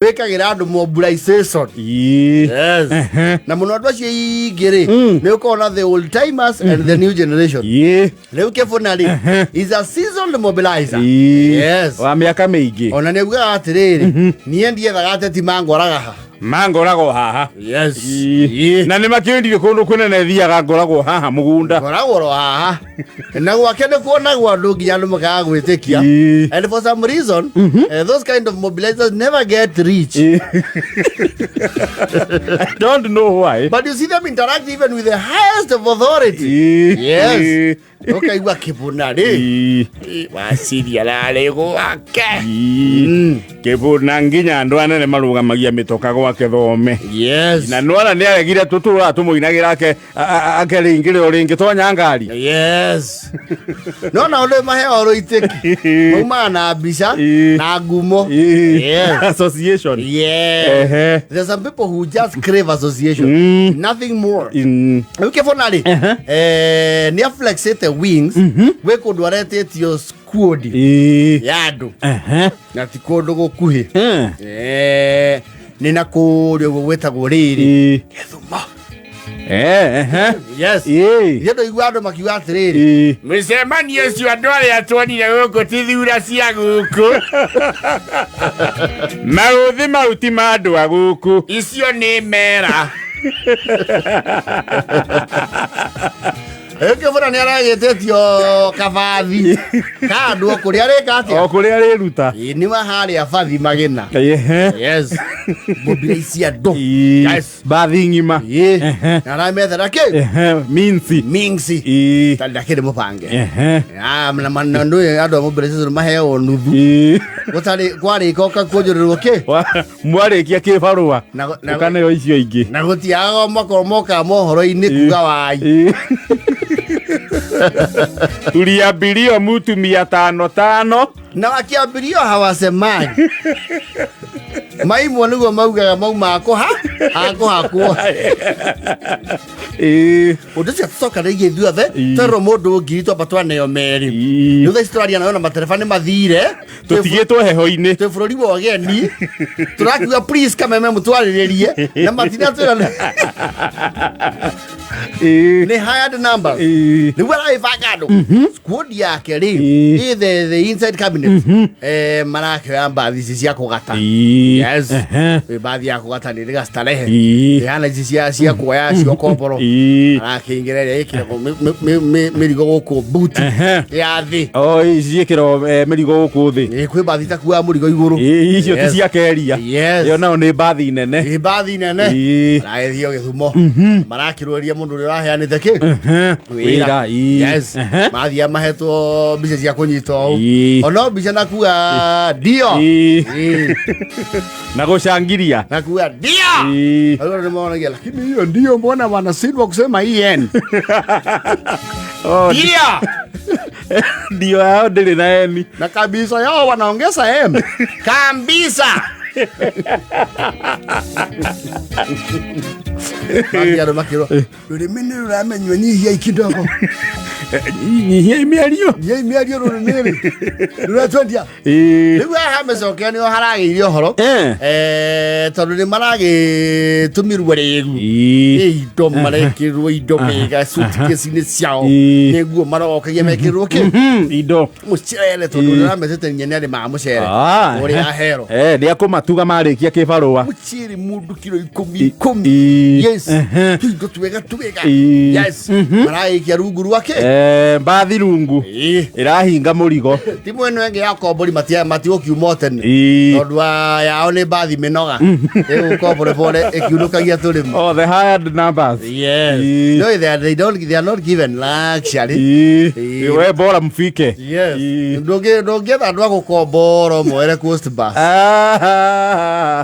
wekagira andu mobilization. Yes. Na muno andu acio igiri ni ukona the old timers and the new generation. Leo kefonali is a seasoned mobilizer. Yes. Wa miaka mingi. Ona ne uga atiriri nie ndiethaga ateti mangoraga mangorago haha. Yes. Na ni makindire kundu kunene thiaga ngorago haha mugunda. Ngorago haha. Na gwakene kuona gwa andu nginya andu makaga gwitikia. And for some reason those kind of mobilizers never get rich. I don't know why. But you see them interact even with the highest of authority. Yes. Okay, gwa kibuna ri. Wasiria lale gwake. Kibuna nginya andu anene marugamagia mitoka gwake thome. Yes. Na nwana ni aregire tutura tumuinagira ake ringire oringi tonya ngari. Yes. No na ole mahe oro iteki. Muma na bisha na gumo. Yes. Association. Yeah. There's some people who just crave association. Nothing more. Okay, finally. Ni flex the wings. We could warete your squad. Yadu. Na tikodo gokuhi. Nina kurio gweta goriri. Gethuma. Yes. Yedo igwado makiwa atiriri. Msemani cio andu aria twonire guku tithura cia guku. Mauthi mauti ma andu a guku. Icio ni mera. Eke fora ni aragetetio kabathi. Kandu okuri areka atia. Okuri ariruta. Ni mahari abathi magina. Yes. Mobilize do. Yes. Bathi ngima. Na methera ke. Minsi. Tandakire mupange. Mna manando ando mobilize maheo nuthu. Gutari kwari koka kujurirwo ke. Mwarikia kibarua. Ukane icio ingi. Na gutiaga makomoka mohoro-ini kuga wai. Tuliambirio mtu 500 na wakiambirio hawasemani. Maimu niguo maugaga mauma ako Udacia tucoka rĩngĩ ithuothe twerwo mũndũ ngiri twamba twaneo meri. Rĩu thaa ici tũraria nayo na matereba nĩ mathire tũtigĩtwo heho-inĩ twĩ bũrũri wa ũgeni tũrakiuga please kameme mũtwarĩrĩrie na matina twĩra nĩ hired numbers. Rĩu aragĩbanga andũ squad yake rĩu the inside cabinet marakĩoya mbathi ici cia kũgata. Yes. Mbathi ya kũgata nĩ rĩga starehe ĩhana ici cia kuoya cio komboro arakĩingĩra ĩkĩragwo mĩrigo gũkũ boot ya thĩ. Ici ĩkĩrwo mĩrigo gũkũ thĩ. Kwĩ mbathi itakuaga mũrigo igũrũ. Icio ti cia keria. Ĩyo nayo nĩ mbathi nene. Nĩ mbathi nene. Aragĩthiĩ Gĩthumo marakĩrũria mũndũ ũrĩa ũraheanĩte kĩ wĩra. Yes. Mathiĩ mahetwo mbica cia kũnyita ũũ. Ona mbica nakuga ndio. Na gũcangiria. Nakuga ndio. Agora nĩ monagia lakini hiyo ndio mbona wanashindwa kusema en. Ndio. Ndio hao ndĩrĩ na eni. Na kabisa yao wanaongeza em. Kabisa. Magia makiro. Rũrĩmĩ nĩ rũramenywo nyihia ikidogo. Nyihia imiario. Nyihia imiario rũrĩmĩ. Rũratwendia. Rĩu haha mecokea nĩo haragĩire ũhoro. Tondũ nĩ maragĩtũmirwo rĩu. Indo marekĩrwo indo mega suitcase-inĩ ciao. Nĩguo marokagia mekĩrĩrwo kĩ? Indo. Mũcere tondũ nĩramecete nginya nĩ ma mũcere. Ũrĩa ahero. Nĩ akũmatuga marĩkia kĩbarũa. Mũcere mũndũ kilo 10. Yes. Indo twega. Yes. Maragĩikia rungu rwake. Mbathi rungu. Ĩrahinga mũrigo. Timu ĩno ĩngĩ ya kombori matigũkiuma tene. Tondũ yao nĩ mbathi mĩnoga. Ĩgũkombore pole ĩkiunũkagia tũrĩmo. Oh, the hired numbers. Yes. No, they are not given luxury. We bora mfike. Yes. Ndũngĩetha andũ a gũkombora mwere Coast Bus.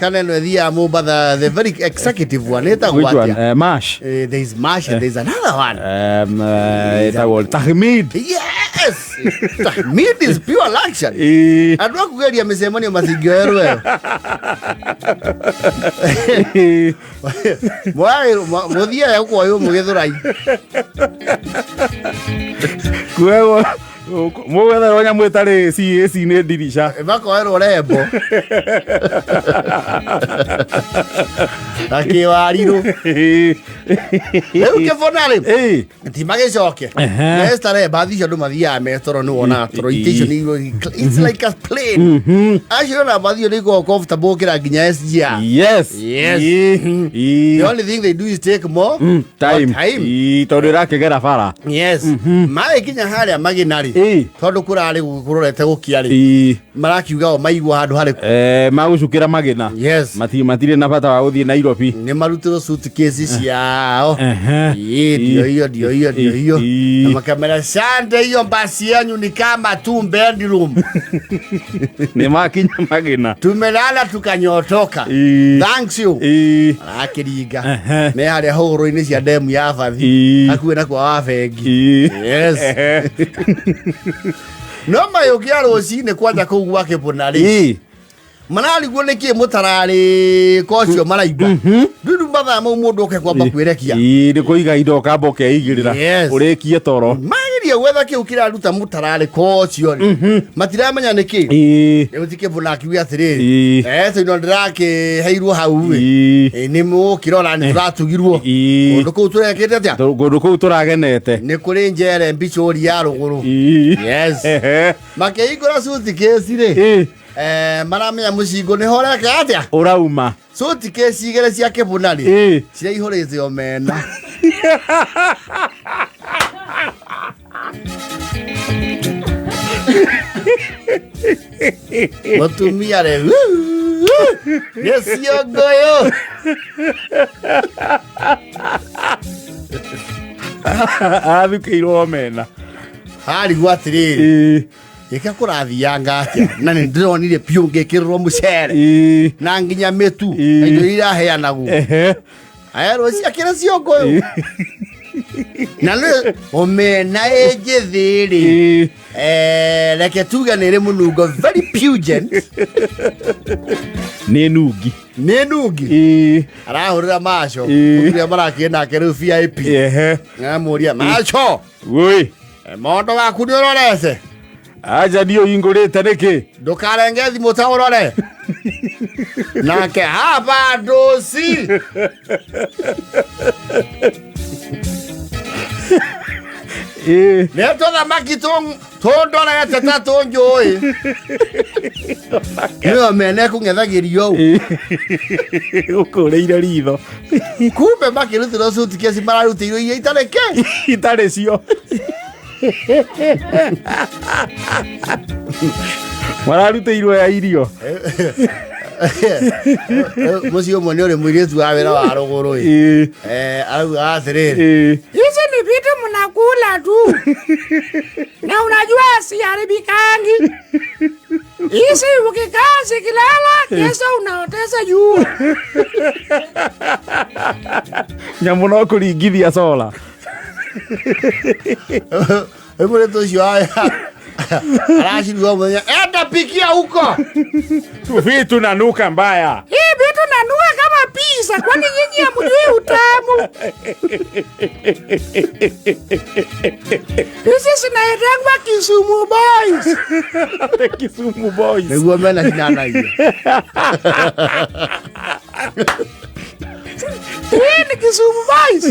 Kana ĩno ĩthiaga Mombasa, the very executive one. Which one? Mash. There is Mash and there is another one. Tahmid. Yes. Tahmid is pure luxury. Andũ a kũgeria mĩcemanio matingĩoerwo. Mũthia ya kuoywo mũgĩthũrai. Mwetha ronya mwetare CAC ne dirisha. Bakoerwo rembo. Akiwariru. Leo Bonale. Timagecoke. Nestare bathi cio ndumathia metoro ni wona toro itation it's like a plane. Actually bathi ni go comfortable kira ginya SGR. Yes. The only thing they do is take more time. Tondira kegera fara. Yes. Mai kinya haria maginari. Tondu kurari kurorete gukiari. Marakiuga o maigwa handu hari. Magucukira magina. Yes. Matire na bata wa guthie Nairobi. Ni marutiro suitcases ciao. Dio. Na makamera sande hiyo basi yanyu ni kama tu bedroom. Ni makinya magina. Tumelala tukanyotoka. Thanks you. Akiriga. Me hari horo-ini cia demu ya Fathi. Akuwe na kwa wafengi. Yes. No mayogia rũcinĩ kwanja kũu gwake Bonale. Manarigwo nĩkĩ mũtararĩ kocio maraigua. Ndudu mathaa mau mũndũ oke kwamba kwĩrekia. Nĩ kũiga indo kamba ũkeigĩrĩra. Ũrĩkie toro. Magirie gwetha kĩu kĩraruta mũtararĩ kocio. Matiramenya nĩkĩ. Rĩu ti Kĩbũna akiuga atĩrĩrĩ. Tondũ ndĩrakĩheirwo hau nĩ mũkĩrora nĩ tũratugirwo. Kũndũ kũu tũrekĩte atĩa? Kũndũ kũu tũragenete. Nĩ kũrĩ njere mbichori ya rũgũrũ. Yes. Makĩhingũra suitcase-rĩ. Maramenya mũcingo nĩ horeke atĩa? Ũrauma. Suitcase igĩrĩ cia Kĩbũna-rĩ ciraihũrĩte omena. Mũtumia-rĩ nĩ ciongoyo. Athukĩirwo omena. Harigwo atĩrĩrĩ. Eka kũrathianga atĩa na nĩ ndĩronire piũ ngĩkĩrĩrwo mũcere na nginya mĩtu na indo iria iraheanagwo aya rũciũ akĩra ciongoyo na rĩu omena njĩthĩ-rĩ reke tuge nĩ ĩrĩ mũnungo very pungent. Nĩ nungi arahũrĩra maco mũtumia marakĩrĩ nake rĩu VIP amũria maco mondo waku nĩ ũrorete? Aja ndio ingũrĩte nĩkĩ? Ndukarenge thimũ ta ũrore. Nake hapa ndoci. Nĩ tũthamaki tũndorete ta tũnjũĩ. Nĩ omena ekũng'ethagĩrio ũũ. Ũkũrĩire ritho. Kumbe makĩrutĩrwo suitcase mararutĩirwo iria itarĩ kĩ? Itarĩ cio. Mararutĩirwo ya irio. Mũciĩ ũmwe nĩ ũrĩ mũirĩtu wa wĩra wa rũgũrũ arauga atĩrĩrĩ, hizi ni vitu mnakula tu na unajua siharibikangi. Hizi ukikaa zikilala kesho unaoteza jua. Nyamũ no kũringithia sola. Mũirĩtu ũcio arashirwa mwenye enda pikia huko. Vitu nanuka mbaya. Hii vitu nanuka kama pizza, kwani nyinyi hamjui utamu? Hizi zinaitwa Kisumu Boys. Kisumu Boys. Ndio maana kinana hiyo. Hii ni Kisumu Boys.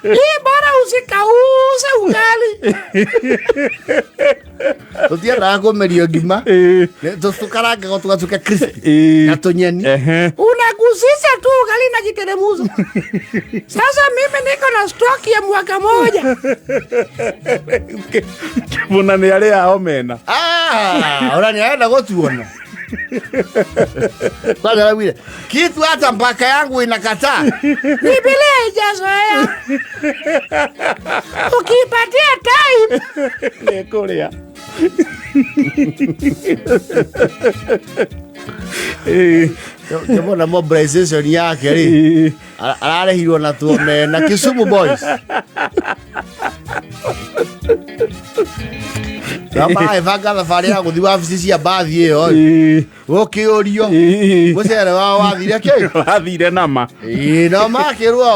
Hii bora usikauze ugali. Tutienda kumerio ngima. Tukaranga kwa tukatuka crispy. Na tonyeni. Unagusisha tu ugali na kiteremuzo. Sasa mimi niko na stock ya mwaka moja. Kibuna ni yale ya omena. Unanienda kutuona. Kwa sababu kitu hata mpaka yangu inakataa. Biblia haijazoea. Ukipatia time ni Korea. Kama na mobilization yake ri ararehirwo na tuome na Kisumu Boys. Kama ivanga thabarĩ ya gũthiĩ wabici cia mbathi ĩyo gũkĩũrio mũcere wao wathire kĩ wathire nama no makĩrwo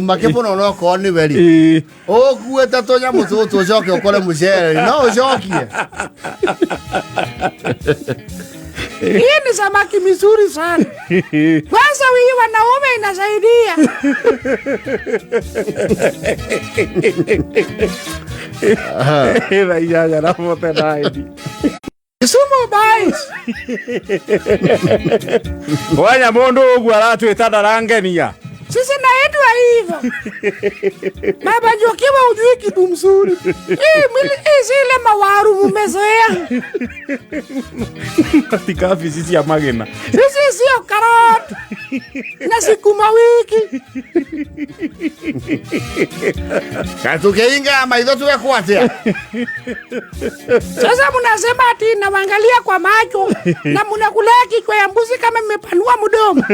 makĩbũna no korwo nĩ weri ũkuĩte tũnyamũ tũtũ ũcoke ũkore mũcere no ũcokie. Hii ni samaki mizuri sana. Kwanza hii wanaume inasaidia. Eva ya na mote naidi. Sumo boys. Wanya mundu ugu aratwita ndarangenia. Sisi naitwa hivyo. Baba Jokiwa ujui kitu mzuri. Zile mawaru mumezoea. Tikafi sisi ya magena. Sisi sio karoti. Na sukuma wiki. Katukeinga maitho tuwekwatia. Sasa mnasema ati nawaangalia kwa macho na mnakula kichwa ya mbuzi kama mmepanua mdomo.